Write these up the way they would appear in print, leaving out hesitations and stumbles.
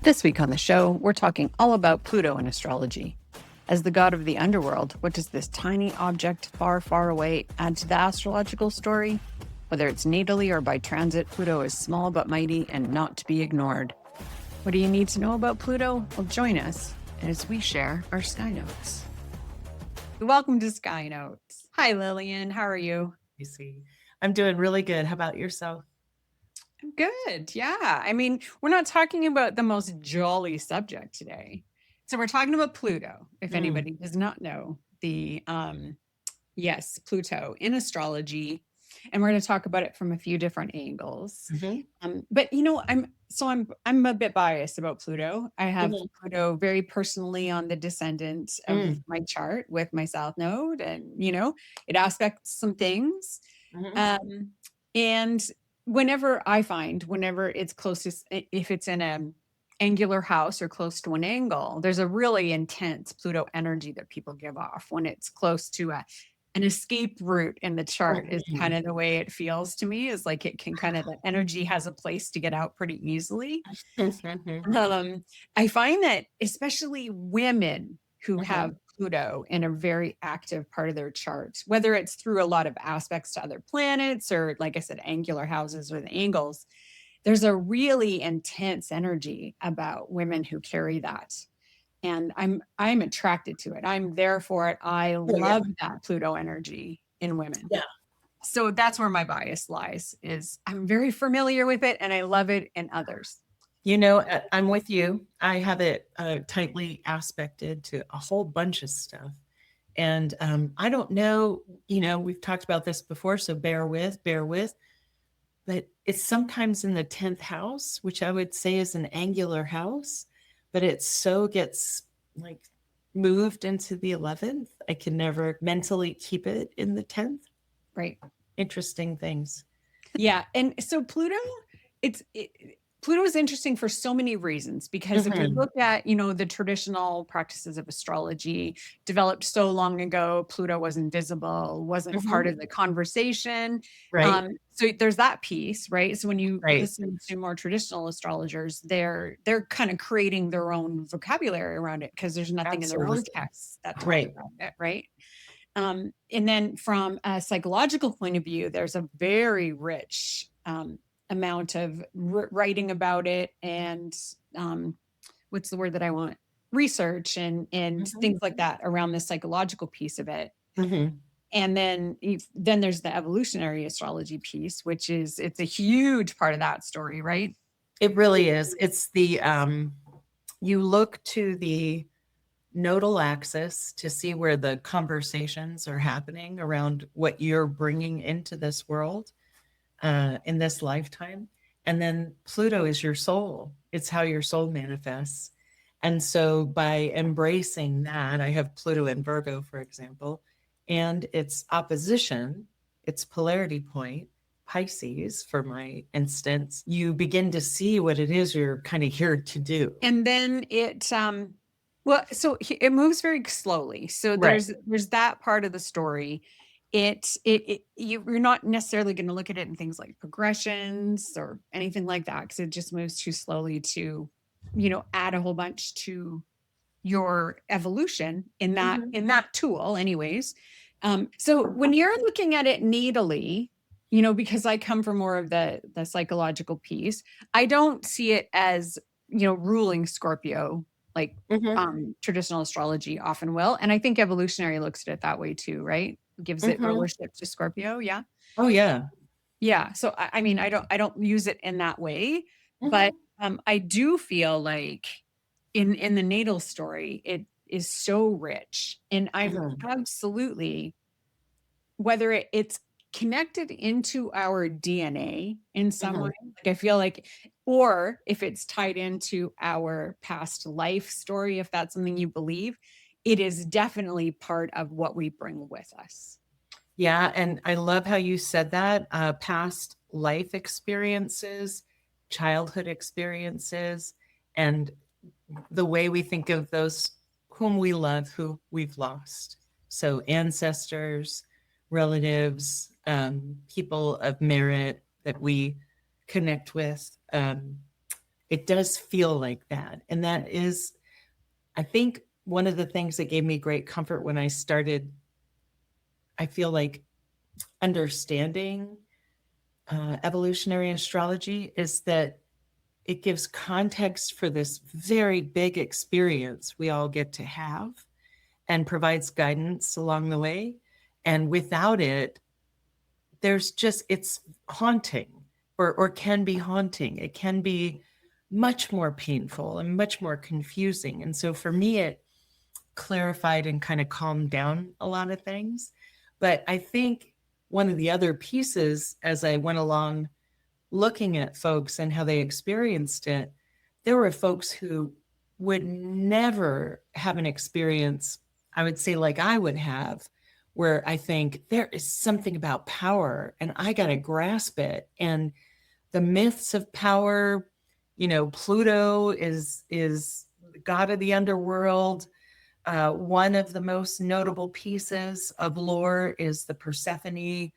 This week on the show, we're talking all about Pluto in astrology. As the god of the underworld, what does this tiny object far, far away add to the astrological story? Whether it's natally or by transit, Pluto is small but mighty and not to be ignored. What do you need to know about Pluto? Well, join us as we share our Sky Notes. Welcome to Sky Notes. Hi, Lillian. How are you? Tracy. I'm doing really good. How about yourself? Good. Yeah. I mean, we're not talking about the most jolly subject today. So we're talking about Pluto. If anybody does not know, yes, Pluto in astrology, and we're going to talk about it from a few different angles. But I'm a bit biased about Pluto. I have Pluto very personally on the descendant of my chart with my South Node, and it aspects some things. And whenever it's closest, if it's in a angular house or close to an angle, there's a really intense Pluto energy that people give off when it's close to an escape route in the chart is kind of the way it feels to me, is like it can kind of, the energy has a place to get out pretty easily. I find that especially women who have Pluto in a very active part of their chart, whether it's through a lot of aspects to other planets or, like I said, angular houses or the angles, there's a really intense energy about women who carry that. And I'm attracted to it. I'm there for it. I love that Pluto energy in women. Yeah. So that's where my bias lies, is I'm very familiar with it and I love it in others. I'm with you. I have it tightly aspected to a whole bunch of stuff. And I don't know, we've talked about this before, so bear with. But it's sometimes in the 10th house, which I would say is an angular house, but it so gets like moved into the 11th. I can never mentally keep it in the 10th. Right. Interesting things. Yeah. And so Pluto is interesting for so many reasons, because if we look at, the traditional practices of astrology developed so long ago, Pluto was invisible, wasn't part of the conversation. Right. So there's that piece, right? So when you listen to more traditional astrologers, they're kind of creating their own vocabulary around it because there's nothing in their own texts that talk about it, right? And then from a psychological point of view, there's a very rich amount of writing about it and what's the word that I want? Research and things like that around the psychological piece of it. And then there's the evolutionary astrology piece, which it's a huge part of that story, right? It really is. It's the you look to the nodal axis to see where the conversations are happening around what you're bringing into this world in this lifetime. And then Pluto is your soul. It's how your soul manifests. And so by embracing that, I have Pluto in Virgo, for example, and its opposition, its polarity point, Pisces, for my instance, you begin to see what it is you're kind of here to do. And then so it moves very slowly. So there's that part of the story. You're not necessarily going to look at it in things like progressions or anything like that, because it just moves too slowly to, add a whole bunch to your evolution in that tool, anyways. So when you're looking at it natally, because I come from more of the psychological piece, I don't see it as ruling Scorpio like traditional astrology often will. And I think evolutionary looks at it that way too, right? Gives it rulership to Scorpio. Yeah. Oh yeah. Yeah. So I mean, I don't use it in that way, but I do feel like in the natal story, it is so rich. And I'm absolutely, whether it's connected into our DNA in some way, like I feel like, or if it's tied into our past life story, if that's something you believe, it is definitely part of what we bring with us. Yeah. And I love how you said that past life experiences, childhood experiences, and the way we think of those whom we love, who we've lost. So ancestors, relatives, people of merit that we connect with. It does feel like that. And that is, I think, one of the things that gave me great comfort when I started, I feel like, understanding evolutionary astrology is that it gives context for this very big experience we all get to have and provides guidance along the way. And without it, there's just, it's haunting, or can be haunting. It can be much more painful and much more confusing. And so for me, it clarified and kind of calmed down a lot of things. But I think one of the other pieces as I went along looking at folks and how they experienced it, there were folks who would never have an experience, I would say, like I would have, where I think there is something about power and I got to grasp it. And the myths of power, Pluto is the god of the underworld. One of the most notable pieces of lore is the Persephone.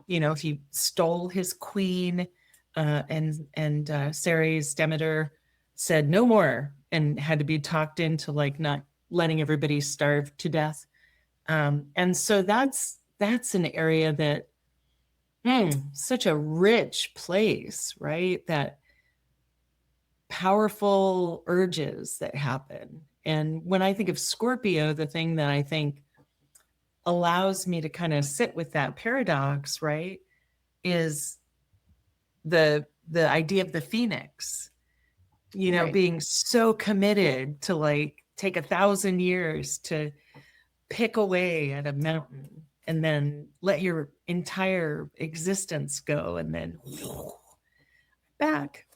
He stole his queen, and Ceres, Demeter, said no more and had to be talked into like not letting everybody starve to death. And so that's an area that such a rich place, right? That powerful urges that happen. And when I think of Scorpio, the thing that I think allows me to kind of sit with that paradox, right, is the idea of the phoenix, Right. being so committed to like take 1,000 years to pick away at a mountain and then let your entire existence go and then back.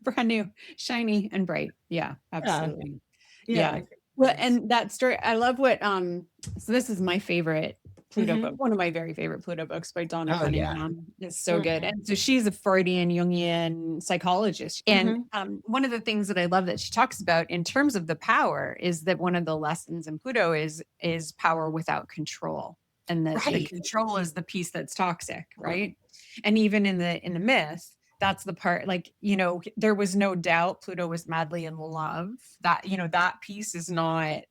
Brand new, shiny and bright. Yeah, Yeah. absolutely. Yeah. I Yeah. think Well, it is. and that story, I love what so this is my favorite Pluto book, Mhm. one of my very favorite Pluto books by Donna Oh, yeah. Cunningham. It's so good. Mhm. And so she's a Freudian Jungian psychologist. And Mhm. one of the things that I love that she talks about in terms of the power is that one of the lessons in Pluto is power without control. And that the Right. control is the piece that's toxic, right? And even in the myth, that's the part, like, there was no doubt Pluto was madly in love. That, that piece is not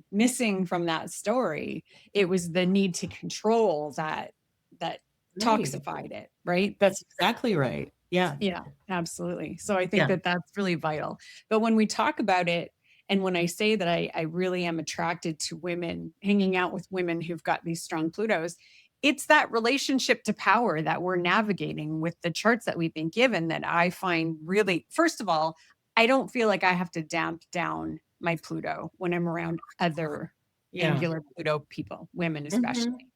missing from that story. It was the need to control that Right. toxified it, right? That's exactly right. Yeah. Yeah, absolutely. So I think Yeah. that that's really vital. But when we talk about it, and when I say that I really am attracted to women, hanging out with women who've got these strong Plutos, it's that relationship to power that we're navigating with the charts that we've been given that I find really, first of all, I don't feel like I have to damp down my Pluto when I'm around other Yeah. angular Pluto people, women especially.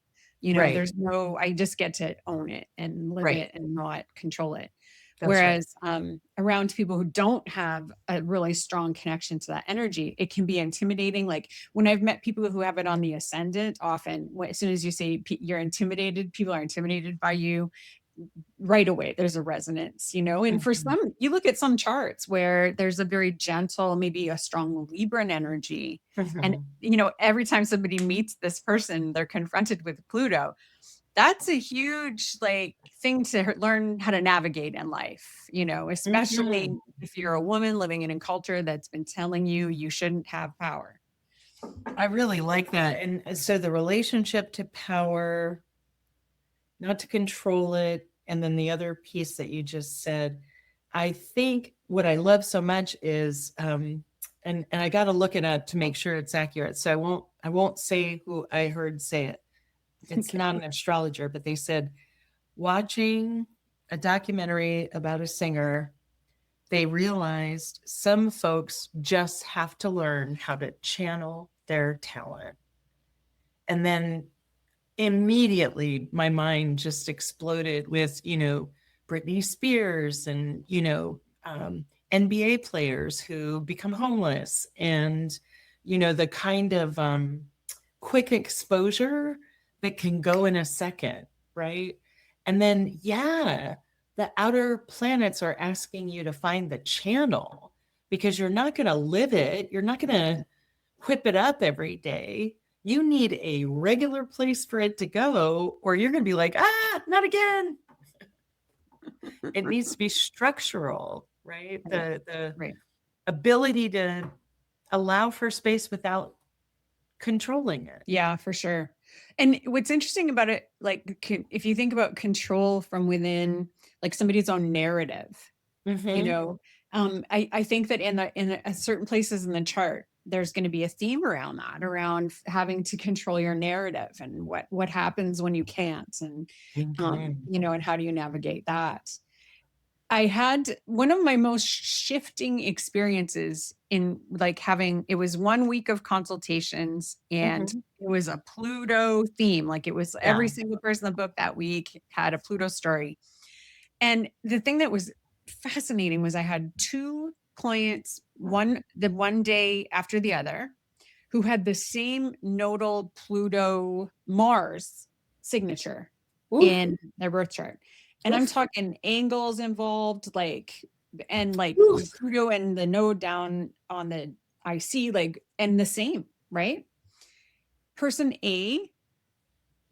Mhm. Right. There's no, I just get to own it and live Right. it and not control it. That's right. Whereas around people who don't have a really strong connection to that energy, it can be intimidating. Like when I've met people who have it on the ascendant, often as soon as you say you're intimidated, people are intimidated by you right away. There's a resonance. And for Mhm. some, you look at some charts where there's a very gentle, maybe a strong Libran energy. And, Mhm. every time somebody meets this person, they're confronted with Pluto. That's a huge like thing to learn how to navigate in life, especially Mhm. if you're a woman living in a culture that's been telling you you shouldn't have power. I really like that. And so the relationship to power, not to control it, and then the other piece that you just said, I think what I love so much is, and I got to look it up to make sure it's accurate. So I won't say who I heard say it. It's Okay. not an astrologer, but they said watching a documentary about a singer, they realized some folks just have to learn how to channel their talent. And then immediately my mind just exploded with, Britney Spears and, NBA players who become homeless and, the kind of quick exposure that can go in a second, right? And then, yeah, the outer planets are asking you to find the channel because you're not going to live it. You're not going to whip it up every day. You need a regular place for it to go, or you're going to be like, not again. It needs to be structural, right? Right. The Right. ability to allow for space without controlling it. Yeah, for sure. And what's interesting about it, like, if you think about control from within, like somebody's own narrative, you Mhm. know, I think that in certain places in the chart, there's going to be a theme around that, around having to control your narrative and what happens when you can't, and Mhm. and how do you navigate that. I had one of my most shifting experiences in, like, having, it was 1 week of consultations, and Mhm. it was a Pluto theme. Like, it was Yeah. every single person in the book that week had a Pluto story. And the thing that was fascinating was I had 2 clients, one day after the other, who had the same nodal Pluto Mars signature Oof. in their birth chart. And I'm Oof. talking angles involved, like, and like the Oof. Pluto and the node down on the IC, like, and the same, right? Person A,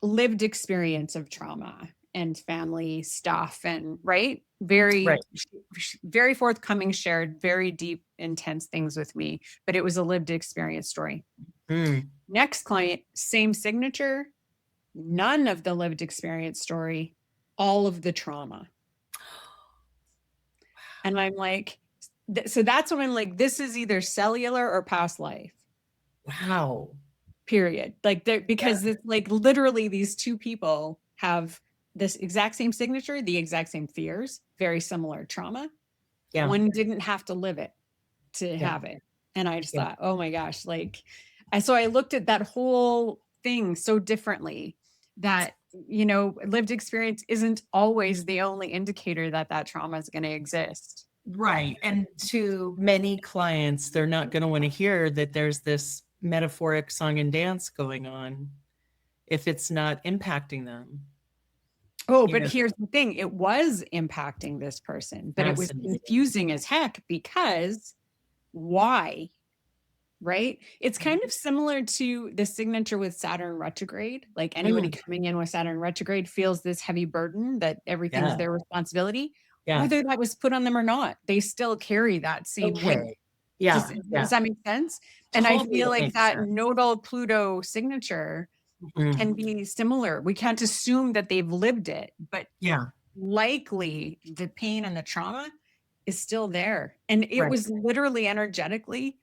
lived experience of trauma and family stuff, and right, very, Right. very forthcoming, shared very deep, intense things with me, but it was a lived experience story. Mm. Next client, same signature, none of the lived experience story, all of the trauma. And I'm like, so that's when I'm like, this is either cellular or past life, Wow. period. Like, Yeah. because it's like literally these 2 people have this exact same signature, the exact same fears, very similar trauma. Yeah. One didn't have to live it to Yeah. have it. And I just Yeah. thought, oh my gosh, like, so I looked at that whole thing so differently, that, lived experience isn't always the only indicator that that trauma is going to exist. Right. And to many clients, they're not going to want to hear that there's this metaphoric song and dance going on if it's not impacting them. Oh, You but know, here's the thing, it was impacting this person, but it was fascinating. confusing as heck, because why? Right? It's kind Mhm. of similar to the signature with Saturn retrograde. Like, anybody Mm. coming in with Saturn retrograde feels this heavy burden that everything's Yeah. their responsibility, Yeah. whether that was put on them or not. They still carry that same weight. Okay. Yeah. Does Yeah. that make sense? And I Totally feel like makes that sense. nodal Pluto signature can Mhm. be similar. We can't assume that they've lived it, but Yeah. likely the pain and the trauma is still there. And it Right. was literally energetically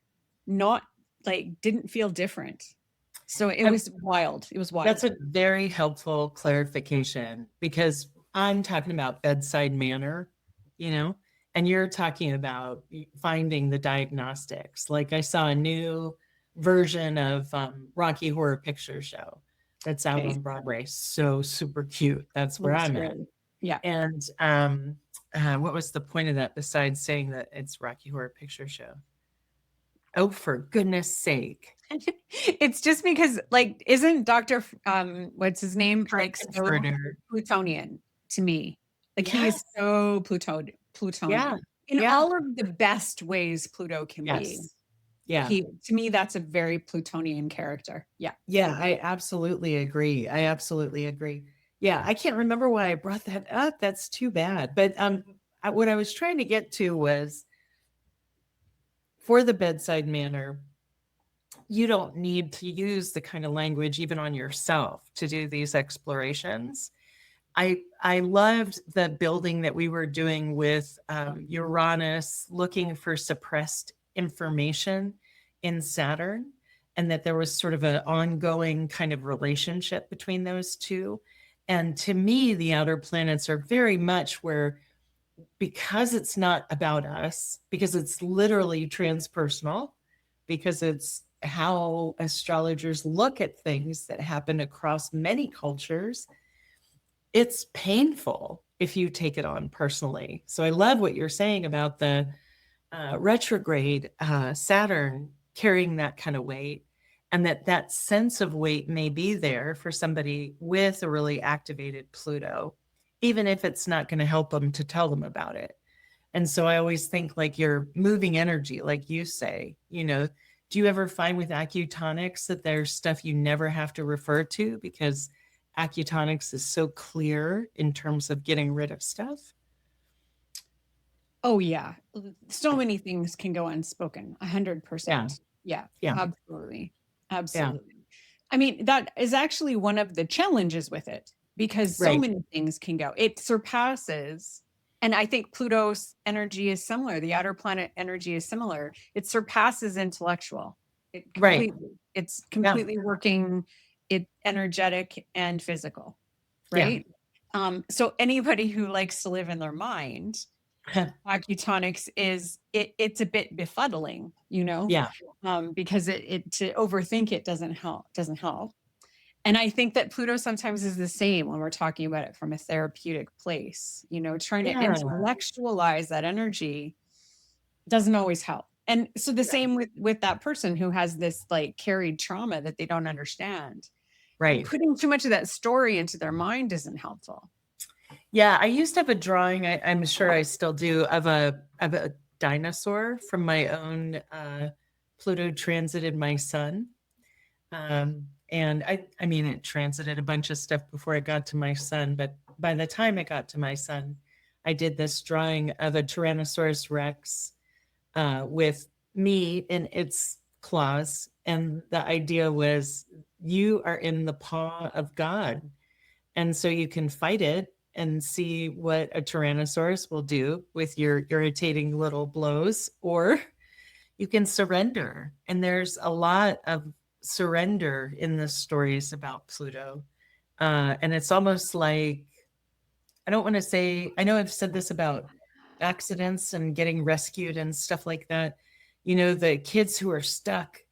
not, like, didn't feel different. So it I was wild. It was That's wild. a very helpful clarification because I'm talking about bedside manner, you know, and you're talking about finding the diagnostics. Like I saw a new version of Rocky Horror Picture Show that's out Okay. on Broadway. So super cute. That's where Looks I'm at. great. Yeah. And what was the point of that besides saying that it's Rocky Horror Picture Show? Oh, for goodness sake. It's just because, like, isn't Dr. What's his name? Like, so Frankenfurter. Plutonian to me. Like, he is Yes. so Yeah. Plutonian in Yeah. all of the best ways Pluto can be. Yes. Yeah. He, to me, that's a very Plutonian character. Yeah. Yeah, I absolutely agree. I absolutely agree. Yeah, I can't remember why I brought that up. That's too bad. But what I was trying to get to was for the bedside manner, you don't need to use the kind of language even on yourself to do these explorations. I loved the building that we were doing with Uranus, looking for suppressed information in Saturn, and that there was sort of an ongoing kind of relationship between those two. And to me, the outer planets are very much where, because it's not about us, because it's literally transpersonal, because it's how astrologers look at things that happen across many cultures, it's painful if you take it on personally. So I love what you're saying about the retrograde Saturn carrying that kind of weight, and that sense of weight may be there for somebody with a really activated Pluto, even if it's not going to help them to tell them about it. And so I always think like you're moving energy, like you say, do you ever find with acutonics that there's stuff you never have to refer to because acutonics is so clear in terms of getting rid of stuff? Oh yeah. So many things can go unspoken. Yeah. 100%. Yeah, Yeah. absolutely. Yeah. Absolutely. I mean, that is actually one of the challenges with it because so Right. many things can go. It surpasses, and I think Pluto's energy is similar. The outer planet energy is similar. It surpasses intellectual. Right. It's Yeah. completely working, it energetic and physical, Yeah. right? So anybody who likes to live in their mind, acutonics is it's a bit befuddling, Yeah. because it to overthink it doesn't help. And I think that Pluto sometimes is the same when we're talking about it from a therapeutic place, trying to Yeah. intellectualize that energy doesn't always help. And so the same with that person who has this like carried trauma that they don't understand. Right. Putting too much of that story into their mind isn't helpful. Yeah. I used to have a drawing, I'm sure I still do, of a dinosaur from my own Pluto transited my sun. And I mean, it transited a bunch of stuff before it got to my son, but by the time it got to my son, I did this drawing of a Tyrannosaurus Rex with me in its claws. And the idea was you are in the paw of God. And so you can fight it and see what a Tyrannosaurus will do with your irritating little blows, or you can surrender. And there's a lot of surrender in the stories about Pluto. And it's almost like, I don't want to say, I know I've said this about accidents and getting rescued and stuff like that. The kids who are stuck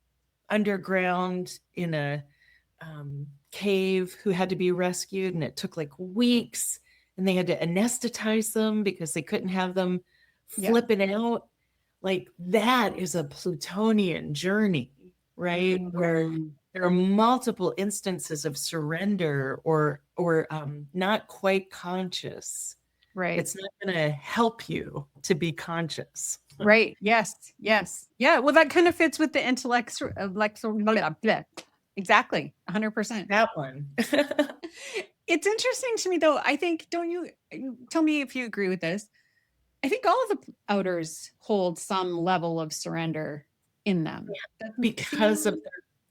underground in a cave who had to be rescued, and it took like weeks, and they had to anesthetize them because they couldn't have them Yeah. flipping out. Like that is a Plutonian journey, right? Where Mhm. there are multiple instances of surrender or not quite conscious. Right. It's not going to help you to be conscious. Right. Yes. Yes. Yeah. Well, that kind of fits with the intellect, exactly. 100%. That one. It's interesting to me, though. I think, don't tell me if you agree with this? I think all of the outers hold some level of surrender in them. Doesn't Because of feel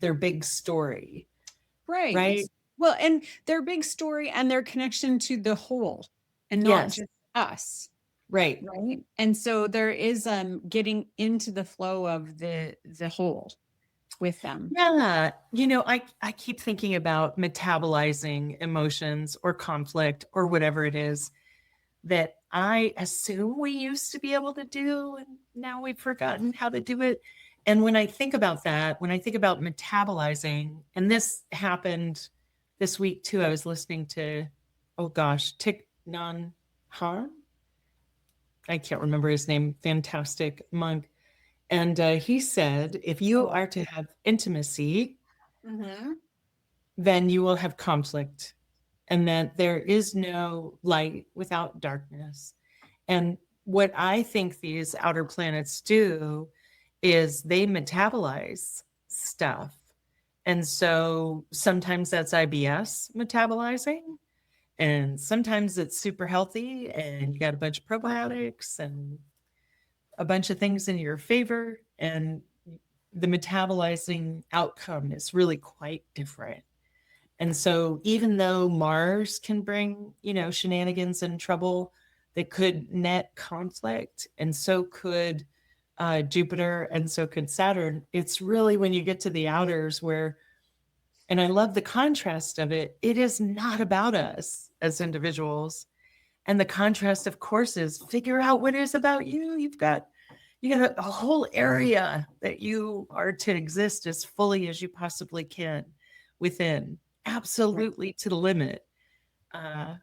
their big story, right. right? Well, and their big story and their connection to the whole and not Yes, just us. right. Right. And so there is getting into the flow of the whole with them. Yeah. I keep thinking about metabolizing emotions or conflict or whatever it is that I assume we used to be able to do, and now we've forgotten how to do it. And when I think about that, when I think about metabolizing, and this happened this week too, I was listening to, oh gosh, Thich Nhat Hanh. I can't remember his name, fantastic monk. And he said, if you are to have intimacy, Mm-hmm. then you will have conflict, and that there is no light without darkness. And what I think these outer planets do is they metabolize stuff. And so sometimes that's IBS metabolizing, and sometimes it's super healthy and you got a bunch of probiotics and a bunch of things in your favor. And the metabolizing outcome is really quite different. And so even though Mars can bring, shenanigans and trouble that could net conflict, and so could Jupiter, and so could Saturn, it's really when you get to the outers where, and I love the contrast of it, it is not about us as individuals. And the contrast, of course, is figure out what is about you. You got a whole area that you are to exist as fully as you possibly can within, Right. absolutely to the limit. Uh,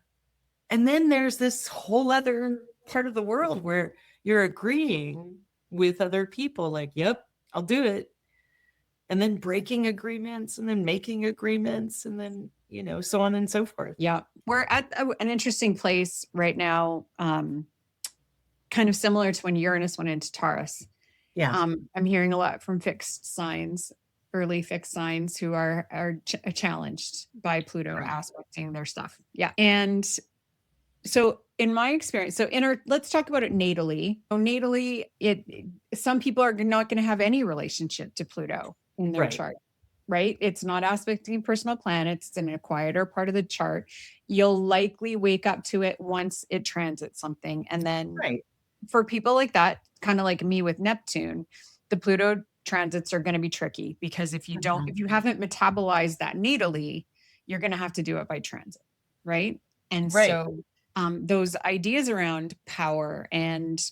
and then there's this whole other part of the world where you're agreeing with other people, like, yep, I'll do it. And then breaking agreements and then making agreements and then, so on and so forth. Yeah. We're at an interesting place right now, kind of similar to when Uranus went into Taurus. Yeah. I'm hearing a lot from fixed signs, early fixed signs who are challenged by Pluto Right. aspecting their stuff. Yeah. And So in my experience, let's talk about it natally. So natally, some people are not going to have any relationship to Pluto in their Right. chart, right? It's not aspecting personal planets. It's in a quieter part of the chart. You'll likely wake up to it once it transits something. And then Right. for people like that, kind of like me with Neptune, the Pluto transits are going to be tricky because Mhm. if you haven't metabolized that natally, you're going to have to do it by transit, right? And Right. so those ideas around power and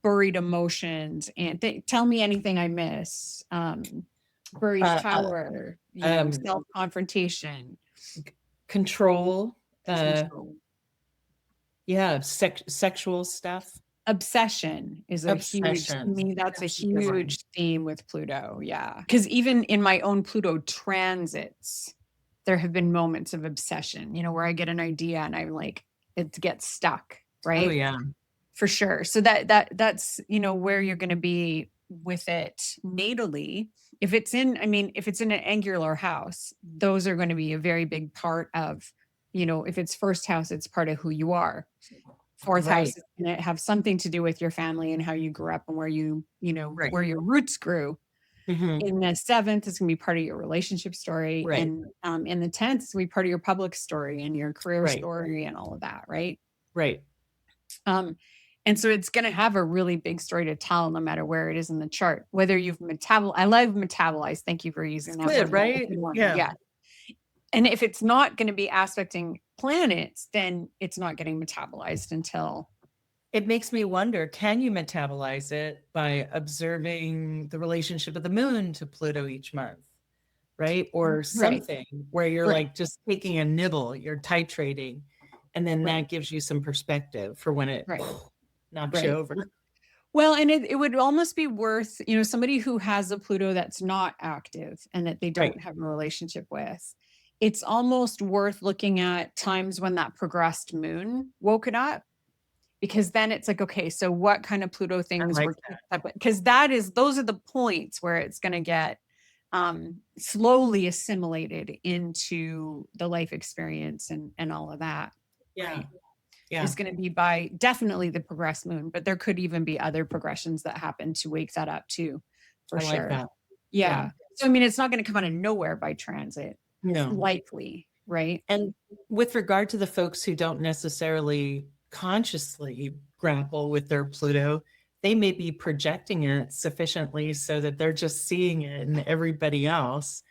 buried emotions and tell me anything I miss, buried Uh, uh, power, um, self confrontation, control, uh, control. yeah, sexual stuff, Obsession is a huge, to obsession. me, that's a That's a good one. huge theme with Pluto. Yeah. Because even in my own Pluto transits, there have been moments of obsession, where I get an idea and I'm like, it gets stuck, Oh right? yeah. For sure. So that's where you're going to be with it natally. If it's in an angular house, those are going to be a very big part of, if it's first house, it's part of who you are. Fourth Right. house is going to have something to do with your family and how you grew up and Right. where your roots grew. Hmm. In the seventh, it's going to be part of your relationship story. Right. And in the 10th, it's going to be part of your public story and your career Right. story and all of that. Right. Right. Um, and so it's going to have a really big story to tell no matter where it is in the chart, whether you've I love metabolize. Thank you for using It's that good, word. That's a right? good one. Yeah. Yeah. And if it's not going to be aspecting planets, then it's not getting metabolized until. It makes me wonder, can you metabolize it by observing the relationship of the moon to Pluto each month? Right? Or Right. something where you're Right. like just taking a nibble, you're titrating, and then Right. that gives you some perspective for when it Right. knocks you Right. over. Well, and it would almost be worth, somebody who has a Pluto that's not active and that they Right. don't have a relationship with. It's almost worth looking at times when that progressed moon woke it up, because then it's like, okay, so what kind of Pluto I things like were that. picked up? Because those are the points where it's going to get slowly assimilated into the life experience and all of that, Yeah. right? Yeah. Is going to be by definitely the progressed moon, but there could even be other progressions that happen to wake that up too, for I like sure. that. Yeah. Yeah. So, I mean, it's not going to come out of nowhere by transit, No. likely, right? And with regard to the folks who don't necessarily consciously grapple with their Pluto, they may be projecting it sufficiently so that they're just seeing it in everybody else,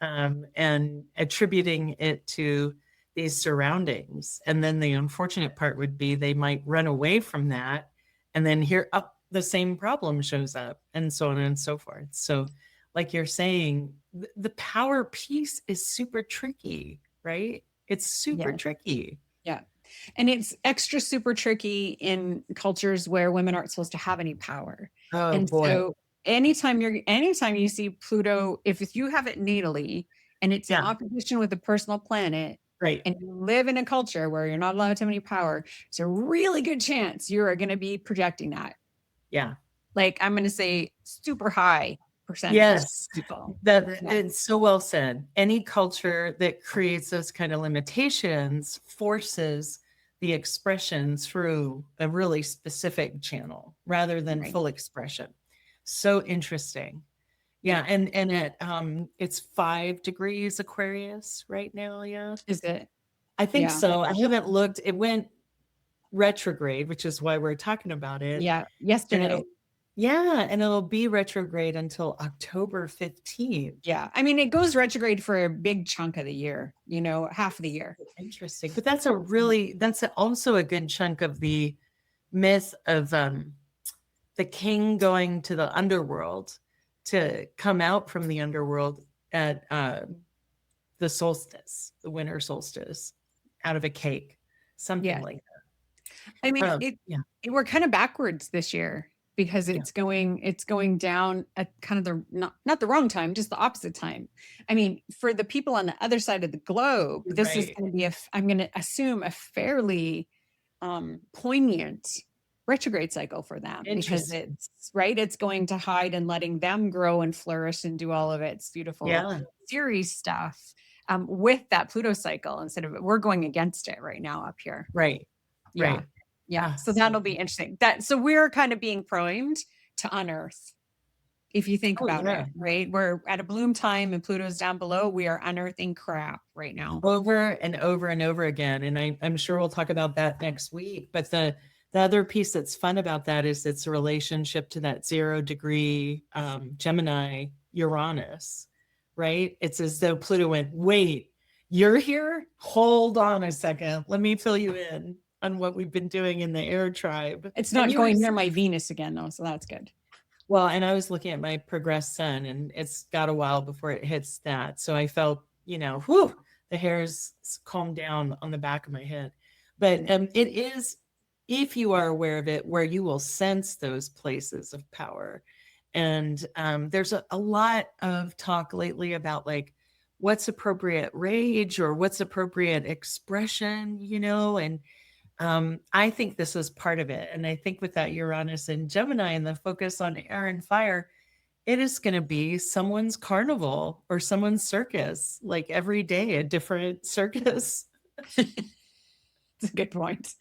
and attributing it to these surroundings. And then the unfortunate part would be they might run away from that and then here up the same problem shows up, and so on and so forth. So, like you're saying, the power piece is super tricky, right? It's super Yeah. tricky. Yeah. And it's extra super tricky in cultures where women aren't supposed to have any power. Oh And boy. so anytime you see Pluto, if you have it natally and it's in Yeah. opposition with a personal planet, Right. and you live in a culture where you're not allowed to have any power, it's a really good chance you are going to be projecting that. Yeah. Like, I'm going to say super high percentage Yes. people. That Yeah. it's so well said. Any culture that creates those kind of limitations forces the expression through a really specific channel rather than Right. full expression. So interesting. Yeah. Yeah, and it's 5 degrees Aquarius right now, yeah. Is it? I think Yeah. so. I haven't looked. It went retrograde, which is why we're talking about it. Yeah. And Yesterday. it'll yeah, and it'll be retrograde until October 15th. Yeah. I mean, it goes retrograde for a big chunk of the year, half of the year. Interesting. But that's also a good chunk of the myth of the king going to the underworld to come out from the underworld at the solstice, the winter solstice, out of a cake, something Yeah. like I that. mean, Yeah, we're kind of backwards this year because yeah, it's going down at kind of the not the wrong time, just the opposite time. I mean, for the people on the other side of the globe, this is right. going to be I'm going to assume a fairly poignant retrograde cycle for them, because Interesting. it's going to hide and letting them grow and flourish and do all of its beautiful Yeah, series stuff with that Pluto cycle, instead of we're going against it right now up here. right. Yeah. Right. Yeah. Ah, So so that'll be interesting. So we're kind of being primed to unearth, if you think oh, about yeah. it, right? We're at a bloom time and Pluto's down below. We are unearthing crap right now. Over and over and over again. And I'm sure we'll talk about that next week. But the other piece that's fun about that is its relationship to that 0 degree Gemini Uranus, right? It's as though Pluto went, wait, you're here? Hold on a second. Let me fill you in on what we've been doing in the air tribe. It's And not you were going near my Venus again, though. So that's good. well, and I was looking at my progressed sun, and it's got a while before it hits that. So I felt, whew, the hairs calmed down on the back of my head. But it is, if you are aware of it, where you will sense those places of power. And there's a lot of talk lately about like what's appropriate rage or what's appropriate expression, and I think this is part of it. And I think with that Uranus and Gemini and the focus on air and fire, it is going to be someone's carnival or someone's circus, like every day, a different circus. It's a good point.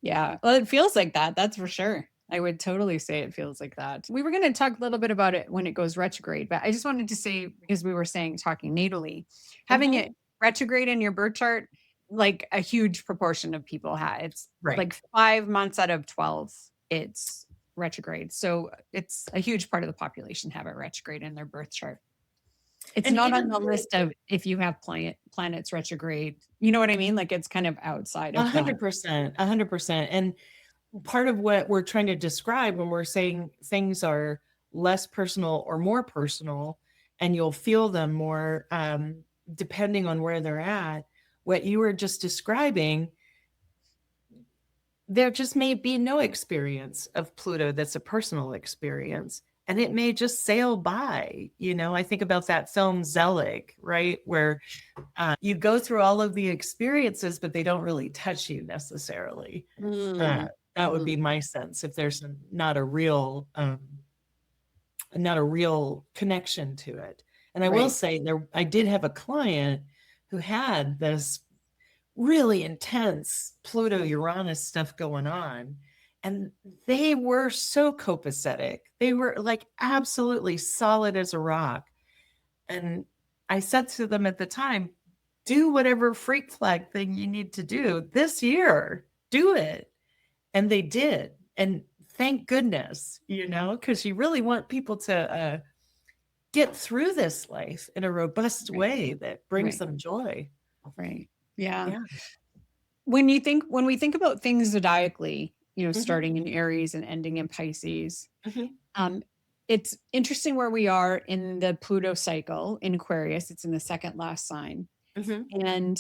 Yeah. Well, it feels like that. That's for sure. I would totally say it feels like that. We were going to talk a little bit about it when it goes retrograde, but I just wanted to say, because we were saying talking natally, having Mhm. it retrograde in your birth chart, like a huge proportion of people have. It's Right. like 5 months out of 12, it's retrograde. So it's a huge part of the population have it retrograde in their birth chart. It's And not it on is the really list of if you have planets retrograde. You know what I mean? Like it's kind of outside a of that. 100%, 100%. And part of what we're trying to describe when we're saying things are less personal or more personal, and you'll feel them more depending on where they're at, what you were just describing, there just may be no experience of Pluto that's a personal experience. And it may just sail by. I think about that film Zelig, right? Where you go through all of the experiences, but they don't really touch you necessarily. Uh, Mm, that would be mm, my sense if there's not a real connection to it. And I will right. say I did have a client who had this really intense Pluto Uranus stuff going on. And they were so copacetic. They were like absolutely solid as a rock. And I said to them at the time, do whatever freak flag thing you need to do this year. Do it. And they did. And thank goodness, because you really want people to get through this life in a robust Right. way that brings Right. them joy. Right. Yeah. Yeah. When we think about things zodiacally, Hmm. starting in Aries and ending in Pisces, Hmm. um, it's interesting where we are in the Pluto cycle in Aquarius. It's in the second last sign. Hmm. And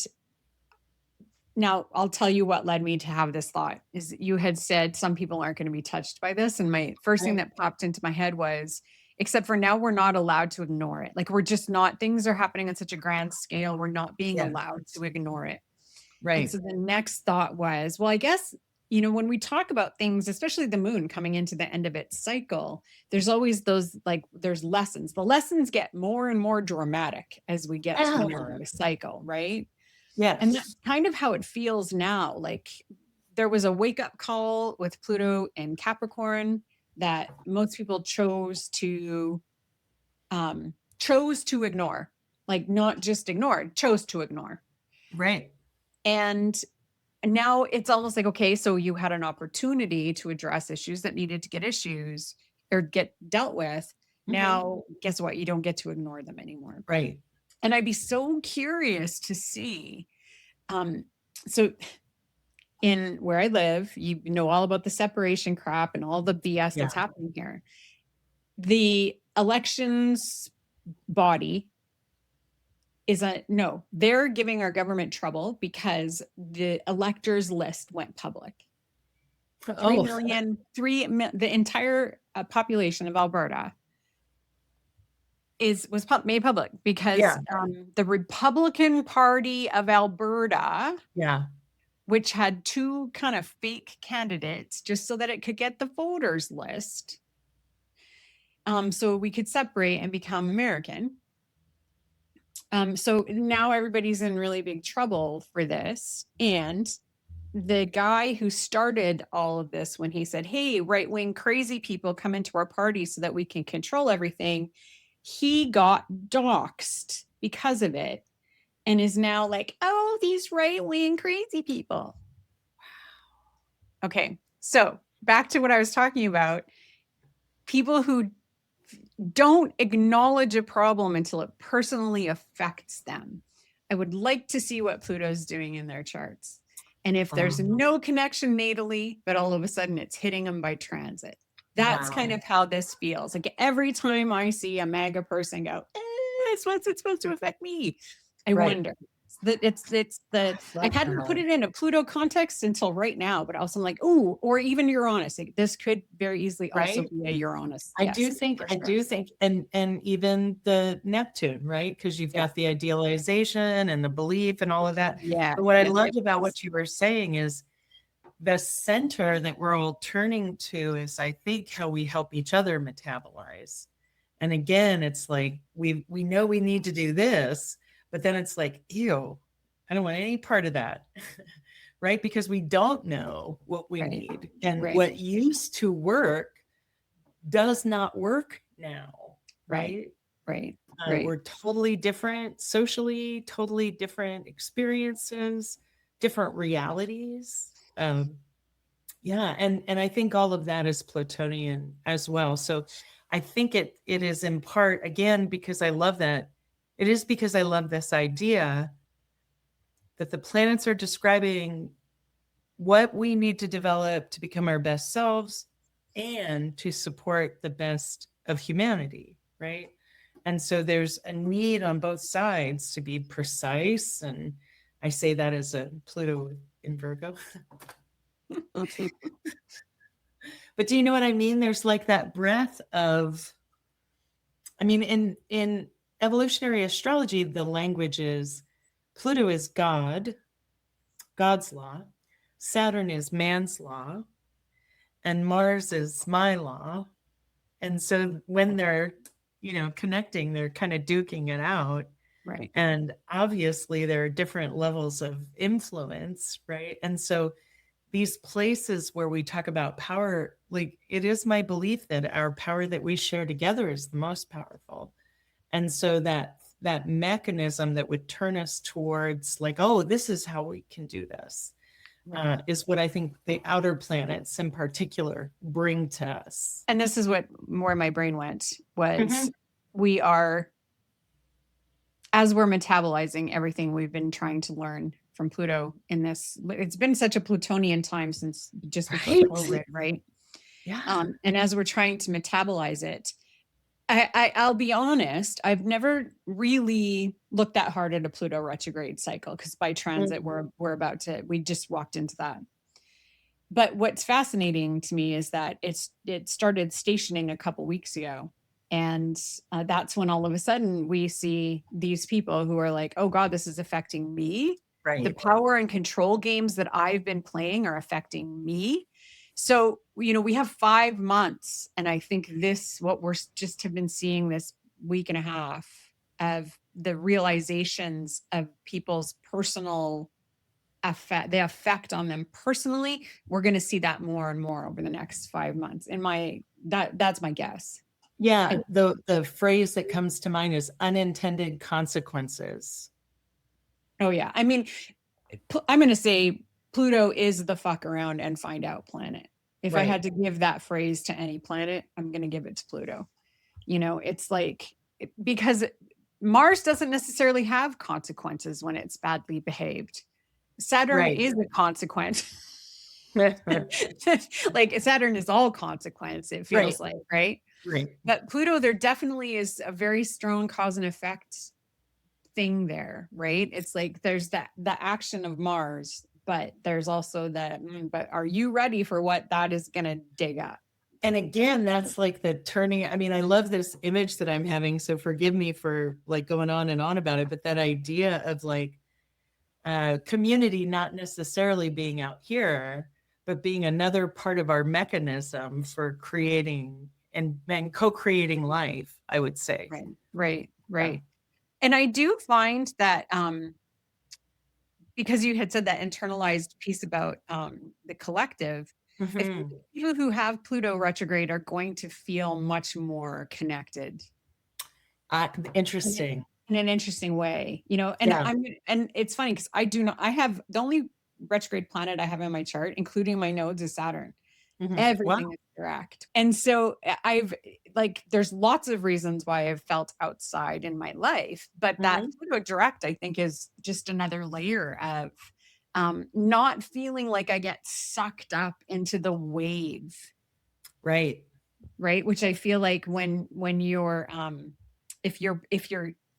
now I'll tell you what led me to have this thought is that you had said some people aren't going to be touched by this. And my first thing Right. that popped into my head was, except for now, we're not allowed to ignore it. Like we're just not, things are happening on such a grand scale. We're not being Yeah. allowed to ignore it. And Right. so the next thought was, well, I guess, when we talk about things, especially the moon coming into the end of its cycle, there's always those like, there's lessons. The lessons get more and more dramatic as we get to the end of Ah, the cycle, right? And that's yes. kind of how it feels now. Like there was a wake up call with Pluto and Capricorn that most people chose to ignore, like not just ignore, chose to ignore. Right. And now it's almost like, okay, so you had an opportunity to address issues that needed to get issues or get dealt with. Hmm. Now, guess what? You don't get to ignore them anymore. Right. And I'd be so curious to see. Um, so in where I live, you know all about the separation crap and all the BS Yeah. that's happening here. The elections body is a no, they're giving our government trouble because the electors list went public. 3 Oh, million, the entire population of Alberta was made public because yeah. the Republican Party of Alberta, Yeah. which had two kind of fake candidates just so that it could get the voters list, so we could separate and become American. So now everybody's in really big trouble for this. And the guy who started all of this, when he said, hey, right-wing crazy people come into our party so that we can control everything, he got doxxed because of it and is now like, oh, these right-wing crazy people. Okay, so back to what I was talking about. People who don't acknowledge a problem until it personally affects them. I would like to see what Pluto's doing in their charts. And if there's no connection natally, but all of a sudden it's hitting them by transit. That's kind of how this feels. Like every time I see a MAGA person go, what's it supposed to affect me? I wonder. I hadn't put it in a Pluto context until right now, but also I'm like, oh, or even Uranus. Like, this could very easily also be a Uranus. I do think, and even the Neptune, right? Because you've got the idealization and the belief and all of that. Yeah. But what I loved about what you were saying is the center that we're all turning to is, I think, how we help each other metabolize. And again, it's like we know we need to do this, but then it's like, ew, I don't want any part of that. Right? Because we don't know what we need. And what used to work does not work now. Right. We're totally different socially, totally different experiences, different realities. Yeah. And I think all of that is Plutonian as well. So I think it is in part, again, because I love that. It is because I love this idea that the planets are describing what we need to develop to become our best selves and to support the best of humanity, right? And so there's a need on both sides to be precise. And I say that as a Pluto in Virgo. But do you know what I mean? There's like that breath of, I mean, in evolutionary astrology, the language is Pluto is God, God's law. Saturn is man's law. And Mars is my law. And so when they're, connecting, they're kind of duking it out. Right. And obviously there are different levels of influence, right? And so these places where we talk about power, like, it is my belief that our power that we share together is the most powerful. And so that mechanism that would turn us towards like, oh, this is how we can do this, is what I think the outer planets in particular bring to us. And this is what more my brain went was we are, as we're metabolizing everything we've been trying to learn from Pluto in this, it's been such a Plutonian time since just before COVID, right? Yeah. And as we're trying to metabolize it, I'll be honest, I've never really looked that hard at a Pluto retrograde cycle because by transit we just walked into that. But what's fascinating to me is that it started stationing a couple weeks ago. And that's when all of a sudden we see these people who are like, oh God, this is affecting me. Right. The power and control games that I've been playing are affecting me. So, we have 5 months. And I think what we're just have been seeing this week and a half of the realizations of people's personal effect, the effect on them personally, we're going to see that more and more over the next 5 months. That's my guess. Yeah. The phrase that comes to mind is unintended consequences. Oh yeah. I mean, I'm going to say Pluto is the fuck around and find out planet. If I had to give that phrase to any planet, I'm going to give it to Pluto. It's like, because Mars doesn't necessarily have consequences when it's badly behaved. Saturn is a consequence. Like Saturn is all consequence, it feels like, right? But Pluto, there definitely is a very strong cause and effect thing there, right? It's like there's the action of Mars, but there's also but are you ready for what that is going to dig up? And again, that's like the turning. I mean, I love this image that I'm having, so forgive me for like going on and on about it, but that idea of like community not necessarily being out here, but being another part of our mechanism for creating and co-creating life, I would say. Right. And I do find that because you had said that internalized piece about the collective, I think Mhm. people who have Pluto retrograde are going to feel much more connected in Interesting. an interesting way, and Yeah. and it's funny because I have the only retrograde planet I have in my chart, including my nodes, is Saturn. Mhm. Wow. Everything is direct. And so I've like there's lots of reasons why I've felt outside in my life, but that Mhm. Pluto direct I think is just another layer of not feeling like I get sucked up into the wave, Right. right? Which I feel like when you're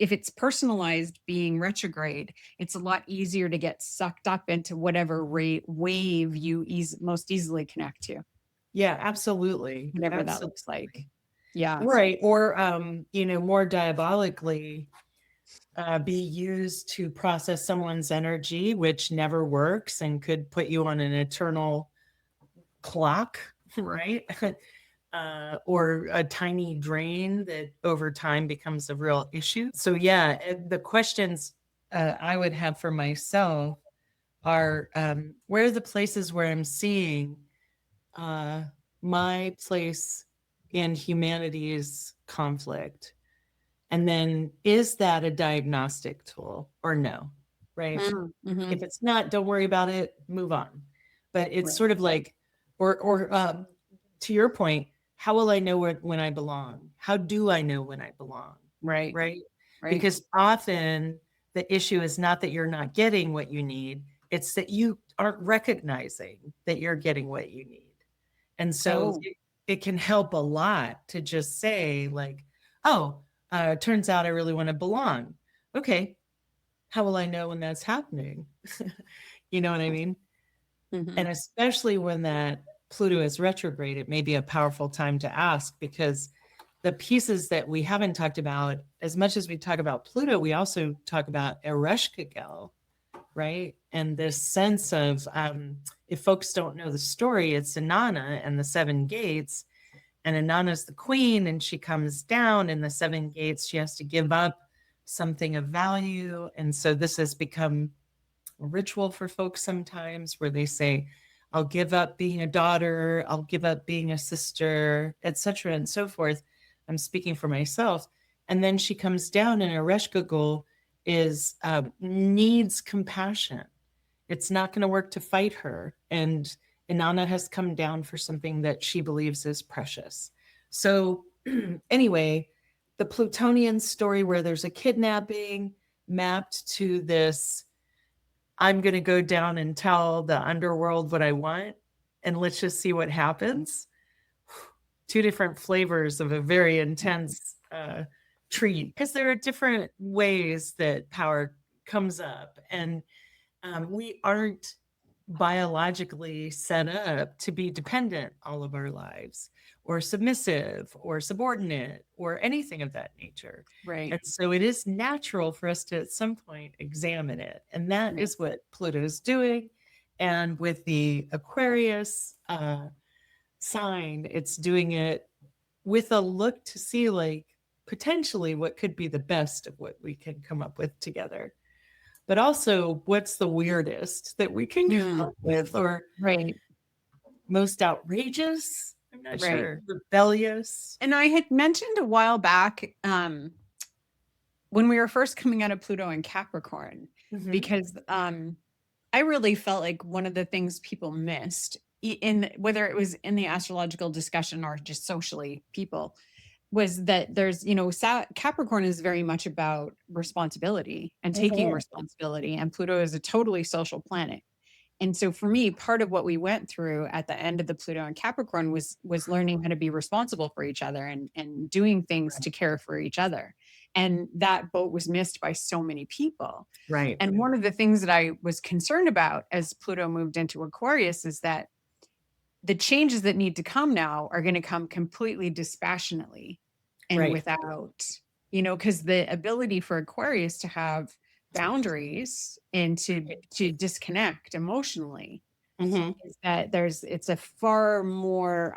if it's personalized being retrograde, it's a lot easier to get sucked up into whatever wave you most easily connect to, Yeah, absolutely. whatever that looks like. Absolutely. Yeah. Right. Or, more diabolically, be used to process someone's energy, which never works and could put you on an eternal clock, right? Or a tiny drain that over time becomes a real issue. So, yeah, the questions I would have for myself are, where are the places where I'm seeing uh, my place in humanity's conflict? And then is that a diagnostic tool or no? Right? If Mhm. it's not, don't worry about it, move on. But it's Right. sort of like, or to your point, how will I know when I belong? How do I know when I belong? Right. Right? Right. Because often the issue is not that you're not getting what you need, it's that you aren't recognizing that you're getting what you need. And so Oh. it can help a lot to just say, like, oh, turns out I really want to belong. Okay, how will I know when that's happening? You know what I mean? And Mhm. especially when that Pluto is retrograde, it may be a powerful time to ask, because the pieces that we haven't talked about, as much as we talk about Pluto, we also talk about Ereshkigal, right? And this sense of, if folks don't know the story, it's Inanna and the seven gates, and Inanna's the queen, and she comes down in the seven gates. She has to give up something of value. And so this has become a ritual for folks sometimes, where they say, I'll give up being a daughter, I'll give up being a sister, etc., and so forth. I'm speaking for myself. And then she comes down, and Ereshkigal is needs compassion. It's not going to work to fight her. And Inanna has come down for something that she believes is precious. So, anyway, the Plutonian story, where there's a kidnapping mapped to this, I'm going to go down and tell the underworld what I want, and let's just see what happens. Two different flavors of a very intense treat, because there are different ways that power comes up. And we aren't biologically set up to be dependent all of our lives, or submissive, or subordinate, or anything of that nature. Right. And so it is natural for us to at some point examine it. And that Right. is what Pluto is doing. And with the Aquarius sign, it's doing it with a look to see, like, potentially what could be the best of what we can come up with together, but also what's the weirdest that we can come Mm. up with, or Right. most outrageous. I'm not Right. sure. Rebellious. And I had mentioned a while back, when we were first coming out of Pluto and Capricorn, Hmm. because I really felt like one of the things people missed in whether it was in the astrological discussion or just socially, people, was that there's, Capricorn is very much about responsibility and taking Hmm. responsibility, and Pluto is a totally social planet. And so for me, part of what we went through at the end of the Pluto and Capricorn was learning how to be responsible for each other and doing things to care for each other. And that boat was missed by so many people. Right. And one of the things that I was concerned about as Pluto moved into Aquarius is that the changes that need to come now are going to come completely dispassionately and Right. without, because the ability for Aquarius to have boundaries and to disconnect emotionally Hmm. is that it's a far more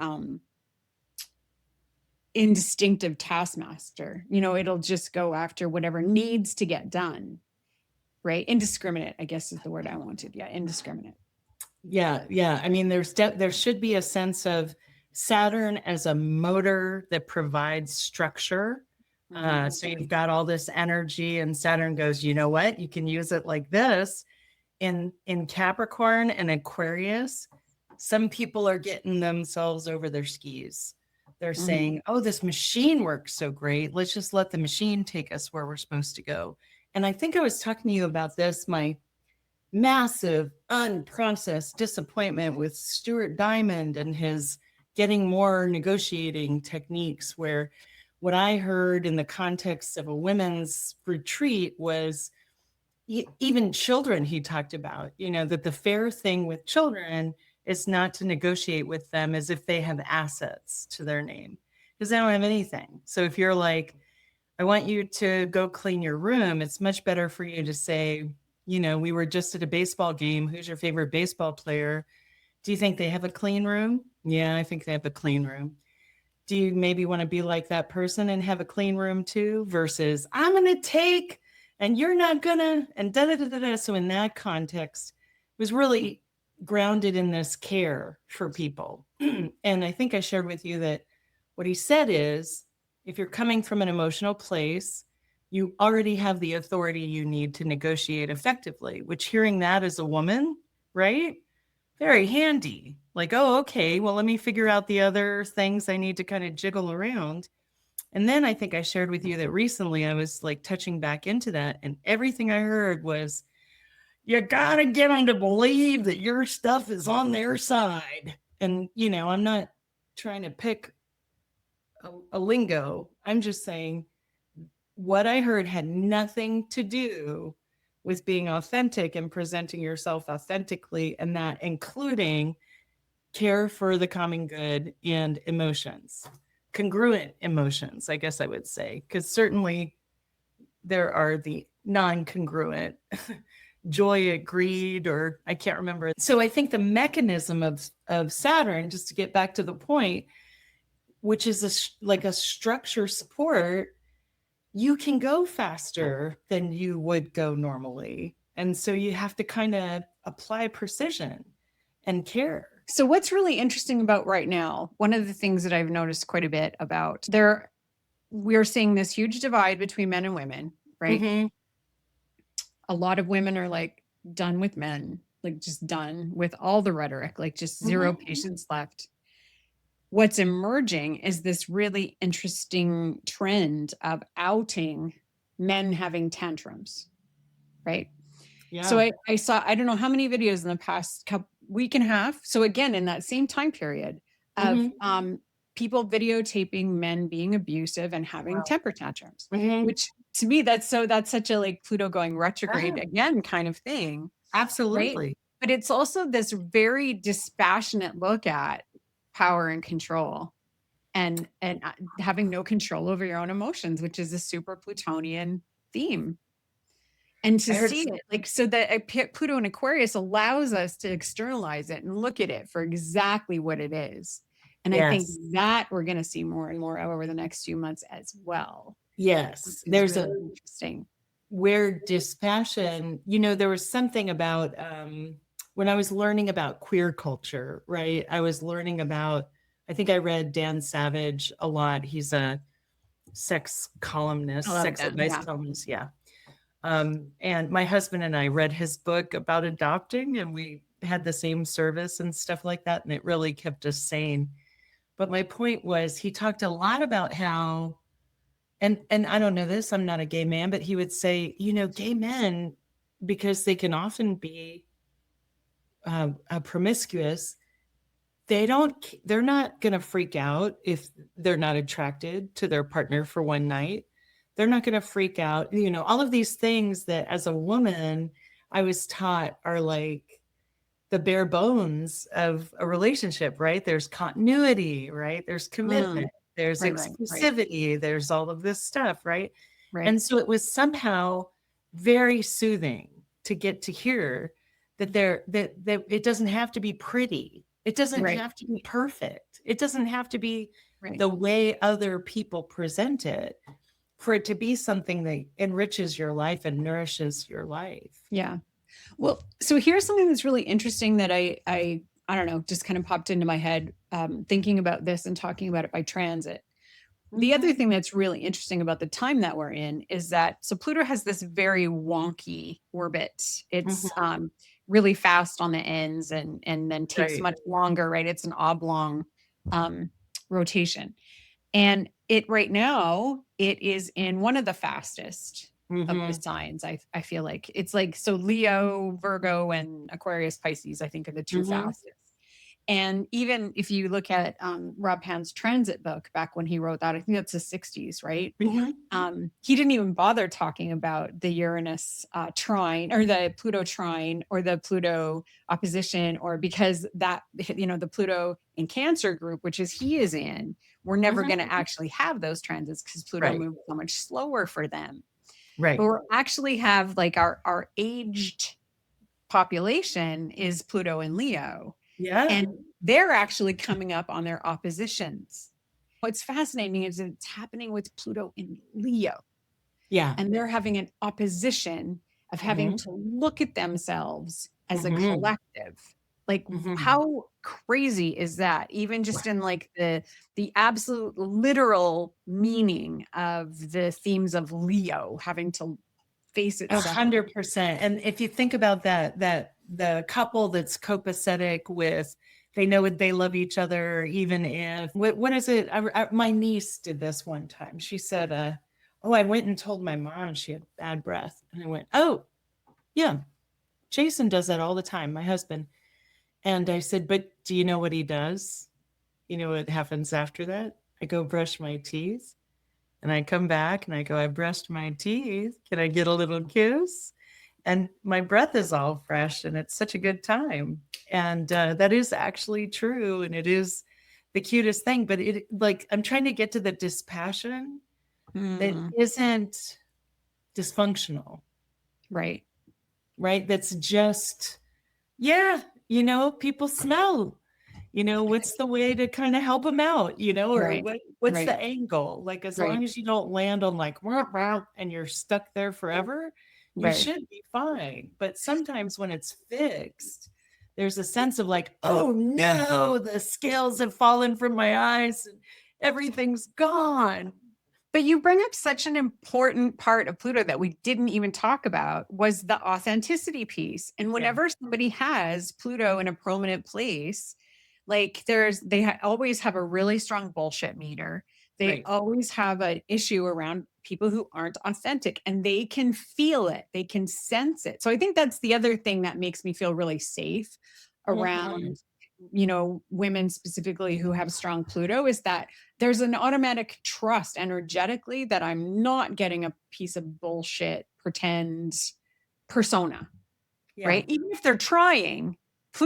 instinctive taskmaster. It'll just go after whatever needs to get done. right? Indiscriminate, I guess is the word I wanted. Yeah, indiscriminate. Yeah, yeah. I mean, there should be a sense of Saturn as a motor that provides structure. So you've got all this energy, and Saturn goes, you know what? You can use it like this. In Capricorn and Aquarius, some people are getting themselves over their skis. They're saying, oh, this machine works so great. Let's just let the machine take us where we're supposed to go. And I think I was talking to you about this, my massive unprocessed disappointment with Stuart Diamond and his getting more negotiating techniques, where what I heard in the context of a women's retreat was even children. He talked about, that the fair thing with children is not to negotiate with them as if they have assets to their name, because they don't have anything. So if you're like, I want you to go clean your room, it's much better for you to say, we were just at a baseball game. Who's your favorite baseball player? Do you think they have a clean room? Yeah, I think they have a clean room. Do you maybe want to be like that person and have a clean room too? Versus, I'm going to take and you're not going to, and da da da da da. So in that context, it was really grounded in this care for people. And I think I shared with you that what he said is, if you're coming from an emotional place, you already have the authority you need to negotiate effectively, which, hearing that as a woman, right? Very handy. Like, oh, okay, well, let me figure out the other things I need to kind of jiggle around. And then I think I shared with you that recently I was like touching back into that, and everything I heard was, you got to get them to believe that your stuff is on their side. And, I'm not trying to pick a lingo. I'm just saying what I heard had nothing to do with being authentic and presenting yourself authentically, and that including care for the common good and emotions, congruent emotions, I guess I would say, because certainly there are the non-congruent joy, greed, or I can't remember. So I think the mechanism of Saturn, just to get back to the point, which is like a structure support, you can go faster than you would go normally. And so you have to kind of apply precision and care. So what's really interesting about right now, one of the things that I've noticed quite a bit about we're seeing this huge divide between men and women, right? Mm-hmm. A lot of women are like done with men, like just done with all the rhetoric, like just zero patience left. What's emerging is this really interesting trend of outing men having tantrums, right? Yeah. So I saw, I don't know how many videos in the past week and a half. So again, in that same time period of people videotaping men being abusive and having temper tantrums, which to me, that's such a like Pluto going retrograde again kind of thing. Absolutely. Right? But it's also this very dispassionate look at power and control and having no control over your own emotions, which is a super Plutonian theme. And to see it, like, so that Pluto in Aquarius allows us to externalize it and look at it for exactly what it is. And I think that we're going to see more and more over the next few months as well. Yes. There's really interesting. Where dispassion, there was something about when I was learning about queer culture, right? I was learning about, I think I read Dan Savage a lot. He's a sex columnist, sex advice columnist. Yeah. And my husband and I read his book about adopting, and we had the same service and stuff like that. And it really kept us sane. But my point was, he talked a lot about how, and I don't know this, I'm not a gay man, but he would say, gay men, because they can often be promiscuous, they're not going to freak out if they're not attracted to their partner for one night. They're not going to freak out. All of these things that as a woman, I was taught are like the bare bones of a relationship, right? There's continuity, right? There's commitment, there's exclusivity, there's all of this stuff, right? And so it was somehow very soothing to get to hear that that it doesn't have to be pretty. It doesn't have to be perfect. It doesn't have to be the way other people present it for it to be something that enriches your life and nourishes your life. Yeah. Well, so here's something that's really interesting that I don't know, just kind of popped into my head, thinking about this and talking about it by transit. The other Mm-hmm. thing that's really interesting about the time that we're in is that so Pluto has this very wonky orbit. It's Mm-hmm. really fast on the ends and then takes Right. much longer, right? It's an oblong um, rotation. And it right now, it is in one of the fastest of the Mm-hmm. signs. I feel like it's like so Leo, Virgo, and Aquarius, Pisces, I think are the two Mm-hmm. fastest. And even if you look at Rob Hand's transit book back when he wrote that, I think that's the 60s, right? Mm-hmm. He didn't even bother talking about the Uranus trine or the Pluto trine or the Pluto opposition, or because that, the Pluto in Cancer group, which is he is in, we're never Mm-hmm. going to actually have those transits because Pluto Right. moves so much slower for them. But Right. we're actually have like our aged population is Pluto and Leo. Yeah. And they're actually coming up on their oppositions. What's fascinating is it's happening with Pluto in Leo, Yeah. and they're having an opposition of having Mm-hmm. to look at themselves as a Mm-hmm. collective. Like, Mm-hmm. how crazy is that? Even just in like the absolute literal meaning of the themes of Leo having to face itself. 100%. And if you think about that the couple that's copacetic with, they know they love each other, even if what is it? My niece did this one time. She said, "Oh, I went and told my mom she had bad breath," and I went, "Oh, yeah, Jason does that all the time, my husband." And I said, "But do you know what he does? You know what happens after that? I go brush my teeth." And I come back and I go, "I brushed my teeth. Can I get a little kiss?" And my breath is all fresh and it's such a good time. And that is actually true. And it is the cutest thing. But it, like, I'm trying to get to the dispassion that Mm, isn't dysfunctional, right, right? That's just, yeah, people smell. What's the way to kind of help them out, or right, what's the right, angle? Like, as right, long as you don't land on like, "Wah, wah," and you're stuck there forever, you right. should be fine. But sometimes when it's fixed, there's a sense of like, "Oh no, the scales have fallen from my eyes and everything's gone." But you bring up such an important part of Pluto that we didn't even talk about was the authenticity piece. And Yeah. whenever somebody has Pluto in a prominent place, like always have a really strong bullshit meter. They Right. always have an issue around people who aren't authentic, and they can feel it. They can sense it. So I think that's the other thing that makes me feel really safe Mhm. around, women specifically who have strong Pluto, is that there's an automatic trust energetically that I'm not getting a piece of bullshit pretend persona, Yeah. right? Even if they're trying,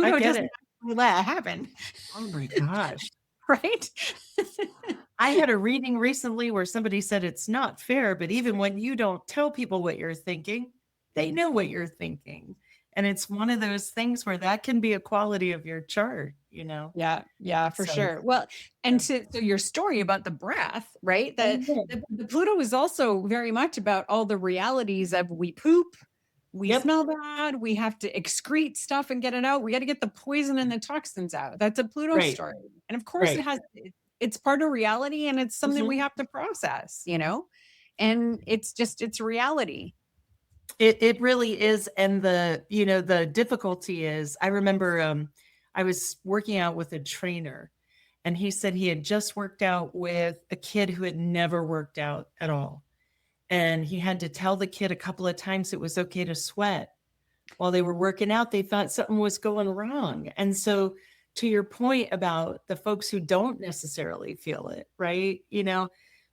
I Pluto get doesn't it. actually let it happen, Oh my gosh. right? I had a reading recently where somebody said it's not fair, but even when you don't tell people what you're thinking, they know what you're thinking. And it's one of those things where that can be a quality of your chart. Yeah, yeah, for So, sure. Well, and yeah. to your story about the breath, right? The, Mhm. the Pluto is also very much about all the realities of we poop, we Yep. smell bad, we have to excrete stuff and get it out. We got to get the poison and the toxins out. That's a Pluto Right. story. And of course Right. it's part of reality, and it's something we Mhm. have to process. And it's reality. It really is. And the difficulty is, I remember I was working out with a trainer, and he said he had just worked out with a kid who had never worked out at all. And he had to tell the kid a couple of times it was okay to sweat. While they were working out, they thought something was going wrong. And so, to your point about the folks who don't necessarily feel it, right?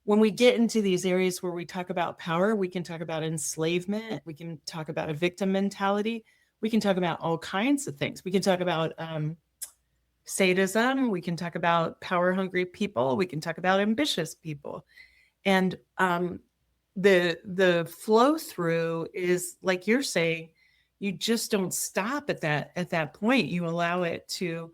When we get into these areas where we talk about power, we can talk about enslavement, we can talk about a victim mentality, we can talk about all kinds of things. We can talk about sadism, we can talk about power hungry people, we can talk about ambitious people. And the flow through is like you're saying, you just don't stop at that point. You allow it to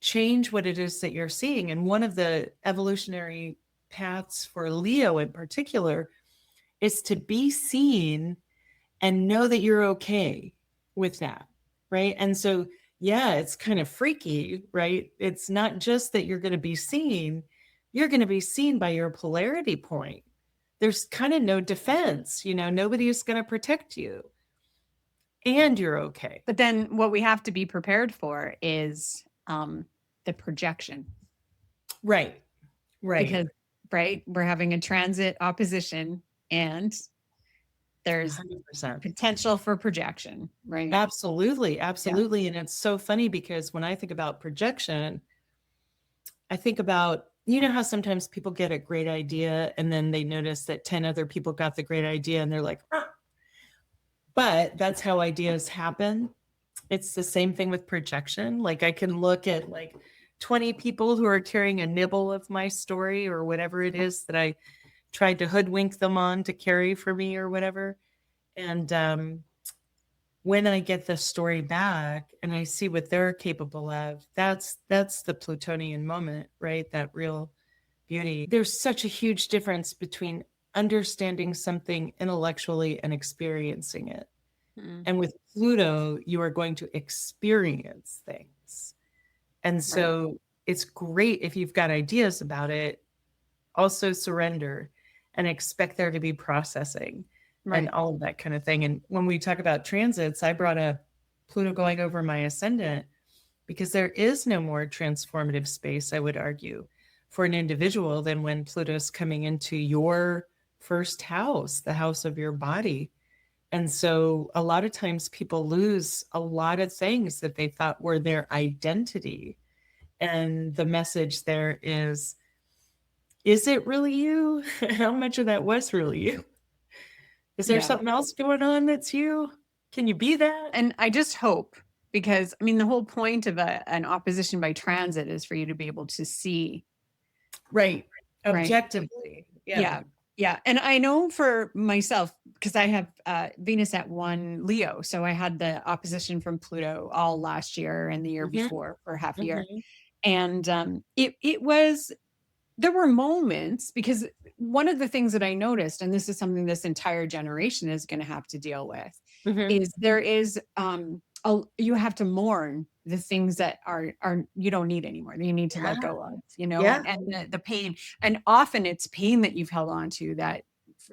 change what it is that you're seeing. And one of the evolutionary paths for Leo in particular is to be seen and know that you're okay with that, right? And so, yeah, it's kind of freaky, right? It's not just that you're going to be seen, you're going to be seen by your polarity point. There's kind of no defense, nobody is going to protect you, and you're okay. But then what we have to be prepared for is the projection. Right. Because, right, we're having a transit opposition and there's 100%. potential for projection, right? Absolutely. Absolutely. Yeah. And it's so funny because when I think about projection, I think about, how sometimes people get a great idea and then they notice that 10 other people got the great idea and they're like, ah. But that's how ideas happen. It's the same thing with projection. Like I can look at like 20 people who are carrying a nibble of my story or whatever it is that I tried to hoodwink them on to carry for me or whatever. And when I get the story back and I see what they're capable of, that's the Plutonian moment, right? That real beauty. There's such a huge difference between understanding something intellectually and experiencing it. And with Pluto, you are going to experience things. And so it's great if you've got ideas about it, also surrender and expect there to be processing and all of that kind of thing. And when we talk about transits, I brought up Pluto going over my ascendant because there is no more transformative space, I would argue, for an individual than when Pluto's coming into your first house, the house of your body. And so a lot of times people lose a lot of things that they thought were their identity. And the message there is it really you? How much of that was really you? Is there something else going on that's you? Can you be that? And I just hope, because I mean, the whole point of an opposition by transit is for you to be able to see. Right. Objectively. Right? Yeah. And I know for myself, because I have Venus at 1 Leo. So I had the opposition from Pluto all last year and the year before for half a year. And it was, there were moments, because one of the things that I noticed, and this is something this entire generation is going to have to deal with, is there is, you have to mourn the things that are you don't need anymore, that you need to let go of, and the pain. And often it's pain that you've held on to that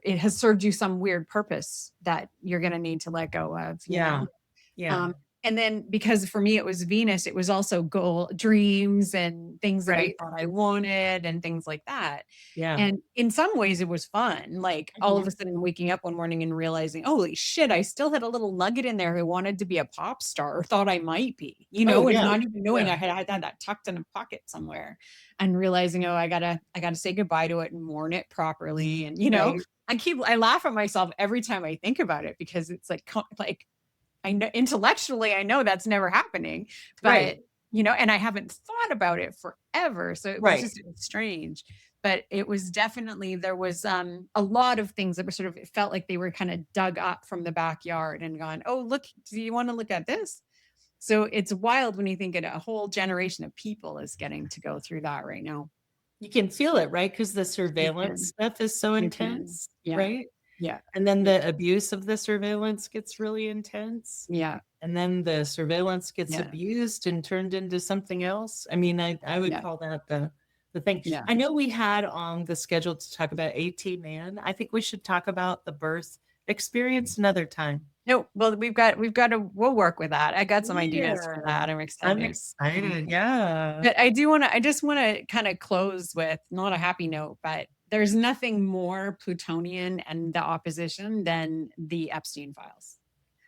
it has served you some weird purpose that you're going to need to let go of. You know? And then because for me, it was Venus, it was also goal dreams and things that I thought I wanted and things like that. Yeah. And in some ways it was fun. Like all of a sudden waking up one morning and realizing, holy shit, I still had a little nugget in there who wanted to be a pop star or thought I might be, and not even knowing I had that tucked in a pocket somewhere, and realizing, I gotta say goodbye to it and mourn it properly. And, I laugh at myself every time I think about it, because it's like I know intellectually, I know that's never happening, but and I haven't thought about it forever. So it was just strange, but it was definitely, there was a lot of things that were sort of, it felt like they were kind of dug up from the backyard and gone, oh, look, do you want to look at this? So it's wild when you think that a whole generation of people is getting to go through that right now. You can feel it, right? Because the surveillance stuff is so intense, right? Yeah. And then the abuse of the surveillance gets really intense. Yeah. And then the surveillance gets abused and turned into something else. I mean, I would call that the thing. Yeah. I know we had on the schedule to talk about 18 man. I think we should talk about the birth experience another time. No, well, we'll work with that. I got some ideas for that. I'm excited. Yeah. But I just want to kind of close with not a happy note, but there's nothing more Plutonian and the opposition than the Epstein files.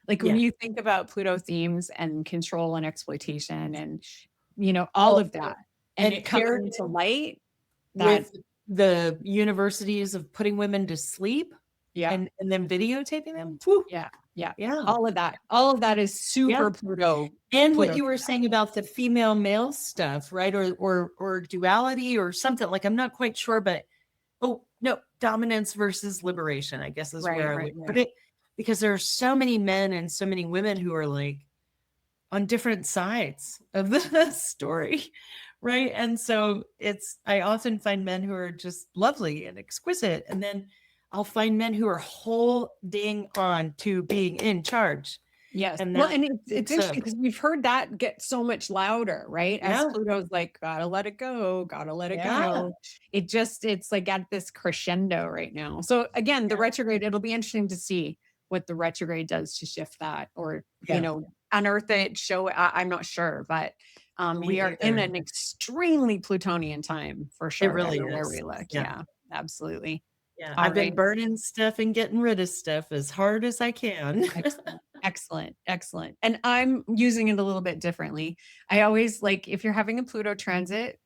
Like when you think about Pluto themes and control and exploitation and, all of that, and it coming to light with the universities of putting women to sleep. Yeah. And then videotaping them. Whew. Yeah. All of that is super Pluto. And what you were saying about the female male stuff, right? Or duality or something, like, I'm not quite sure, but dominance versus liberation, I guess is where I would put it, because there are so many men and so many women who are like on different sides of the story. Right. And so I often find men who are just lovely and exquisite. And then I'll find men who are holding on to being in charge. Yes. And Well, that and it's it's interesting because we've heard that get so much louder, right? As yeah, Pluto's like, gotta let it go, gotta let it yeah, go. It's like at this crescendo right now. So again, the yeah, retrograde, it'll be interesting to see what the retrograde does to shift that or, yeah. unearth it, show it. I'm not sure, but Me we are in either. an extremely Plutonian time for It sure, really everywhere is. we look. Yeah. Yeah, absolutely. Yeah. All I've been right. burning stuff and getting rid of stuff as hard as I can. Excellent. Excellent. Excellent. And I'm using it a little bit differently. I always like if you're having a Pluto transit,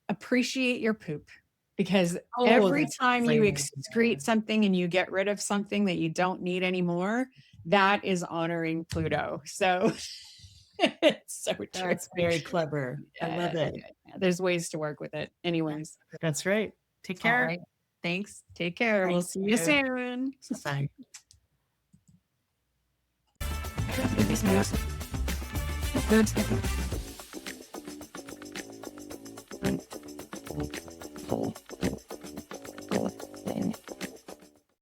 appreciate your poop because Oh, every that's a time you great idea. excrete something and you get rid of something that you don't need anymore, that is honoring Pluto. So it's so true. That's very clever. I love it. There's ways to work with it. Anyways. That's right. Take All care. right. Thanks. Take care. We'll Thank see you you. soon. Bye. Good.